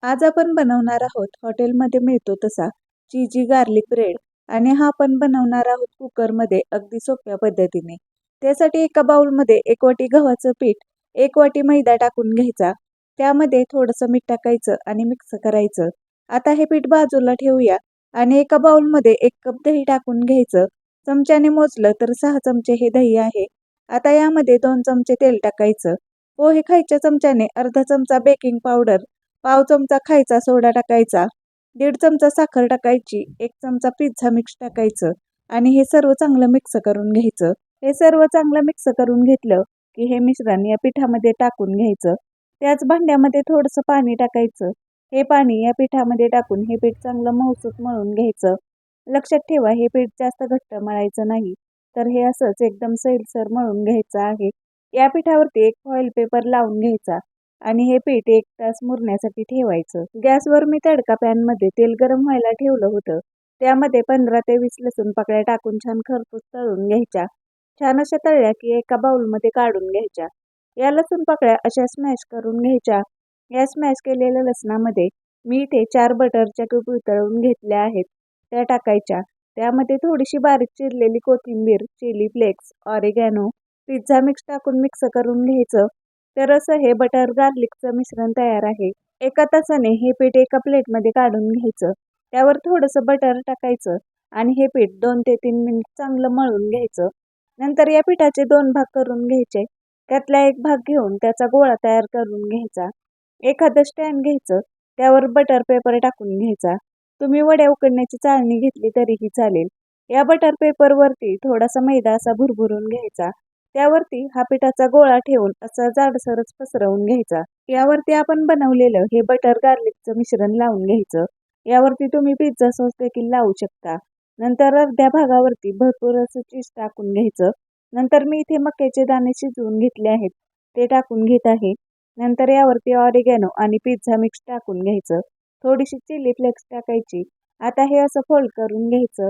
आज आपण बनवणार आहोत हॉटेलमध्ये मिळतो तसा चीजी गार्लिक ब्रेड आणि हा आपण बनवणार आहोत कुकरमध्ये अगदी सोप्या पद्धतीने. त्यासाठी एका बाउलमध्ये 1 वाटी गव्हाचं पीठ, 1 वाटी मैदा टाकून घ्यायचा. त्यामध्ये थोडंसं मीठ टाकायचं आणि मिक्स करायचं. आता हे पीठ बाजूला ठेवूया आणि एका बाउलमध्ये 1 कप दही टाकून घ्यायचं. चमच्याने मोजलं तर 6 चमचे हे दही आहे. आता यामध्ये 2 चमचे तेल टाकायचं. पोहे खायच्या चमच्याने अर्धा चमचा बेकिंग पावडर, पाव चमचा खायचा सोडा टाकायचा, 1.5 चमचा साखर टाकायची, 1 चमचा पिझ्झा मिक्स टाकायचं आणि हे सर्व चांगलं मिक्स करून घ्यायचं. हे सर्व चांगलं मिक्स करून घेतलं की हे मिश्रण या पिठामध्ये टाकून घ्यायचं. त्याच भांड्यामध्ये थोडंसं पाणी टाकायचं. हे पाणी या पिठामध्ये टाकून हे पीठ चांगलं मऊसूत मळून घ्यायचं. लक्षात ठेवा, हे पीठ जास्त घट्ट मळायचं नाही, तर हे असंच एकदम सैलसर मळून घ्यायचं आहे. या पिठावरती एक फॉइल पेपर लावून घ्यायचा आणि हे पीठ 1 तास मुरण्यासाठी ठेवायचं. गॅसवर मी तडका पॅनमध्ये तेल गरम व्हायला ठेवलं होतं. त्यामध्ये 15 ते 20 लसूण पाकळ्या टाकून छान खरपूस तळून घ्यायच्या. छान अशा तळल्या की एका बाउलमध्ये काढून घ्यायच्या. या लसूण पाकळ्या अशा स्मॅश करून घ्यायच्या. या स्मॅश केलेल्या लसणामध्ये मी इथे 4 बटरच्या क्यूब वितळून घेतल्या आहेत, त्या टाकायच्या. त्यामध्ये थोडीशी बारीक चिरलेली कोथिंबीर, chilli flakes, oregano, pizza mix टाकून मिक्स करून घ्यायचं. तर असं हे बटर गार्लिकचं मिश्रण तयार आहे. एका तासाने हे पीठ एका प्लेटमध्ये काढून घ्यायचं. त्यावर थोडंसं बटर टाकायचं आणि हे पीठ 2 ते 3 मिनिट चांगलं मळून घ्यायचं. नंतर या पिठाचे 2 भाग करून घ्यायचे. त्यातला एक भाग घेऊन त्याचा गोळा तयार करून घ्यायचा. एखादं स्टँड घ्यायचं, त्यावर बटर पेपर टाकून घ्यायचा. तुम्ही वड्या उकडण्याची चाळणी घेतली तरीही चालेल. या बटर पेपरवरती थोडासा मैदा असा भुरभुरून घ्यायचा. त्यावरती हा पिठाचा गोळा ठेवून असा जाडसरच पसरवून घ्यायचा. यावरती आपण बनवलेलं हे बटर गार्लिकचं मिश्रण लावून घ्यायचं. यावरती तुम्ही पिझ्झा सॉस देखील लावू शकता. नंतर अर्ध्या भागावरती भरपूर असं चीज टाकून घ्यायचं. नंतर मी इथे मक्याचे दाणे शिजवून घेतले आहेत, ते टाकून घेत आहे. नंतर यावरती ऑरिगॅनो आणि पिझ्झा मिक्स टाकून घ्यायचं. थोडीशी चिली फ्लेक्स टाकायची. आता हे असं फोल्ड करून घ्यायचं.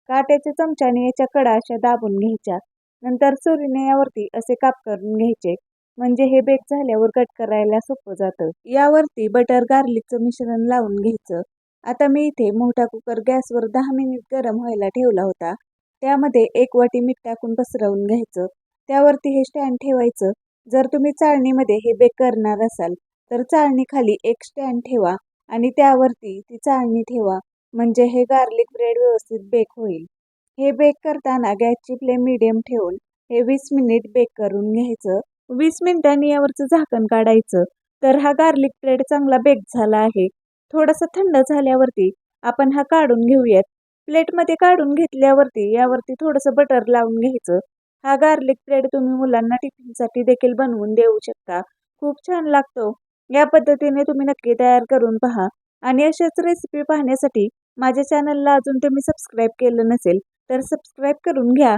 काट्याच्या चमच्याने याच्या कडा अशा दाबून घ्यायच्या. नंतर सुरीने यावरती असे काप करून घ्यायचे, म्हणजे हे बेक झाल्यावर कट करायला सोपं जातं. यावरती बटर गार्लिकचं मिश्रण लावून घ्यायचं. आता मी इथे मोठा कुकर गॅसवर 10 मिनिट गरम व्हायला ठेवला होता. त्यामध्ये 1 वाटी मीठ टाकून पसरवून घ्यायचं. त्यावरती हे स्टँड ठेवायचं. जर तुम्ही चाळणीमध्ये हे बेक करणार असाल तर चाळणीखाली एक स्टँड ठेवा आणि त्यावरती ती चाळणी ठेवा, म्हणजे हे गार्लिक ब्रेड व्यवस्थित बेक होईल. हे बेक करताना गॅसची फ्लेम मीडियम ठेवून हे 20 मिनिट बेक करून घ्यायचं. 20 मिनिटांनी यावरचं झाकण काढायचं. तर हा गार्लिक ब्रेड चांगला बेक झाला आहे. थोडासा थंड झाल्यावरती आपण हा काढून घेऊयात. प्लेटमध्ये काढून घेतल्यावरती यावरती थोडंसं बटर लावून घ्यायचं. हा गार्लिक ब्रेड तुम्ही मुलांना टिफिनसाठी देखील बनवून देऊ शकता. खूप छान लागतो. या पद्धतीने तुम्ही नक्की तयार करून पहा आणि अशाच रेसिपी पाहण्यासाठी माझ्या चॅनलला अजून तुम्ही सबस्क्राईब केलं नसेल तर सबस्क्राईब करून घ्या.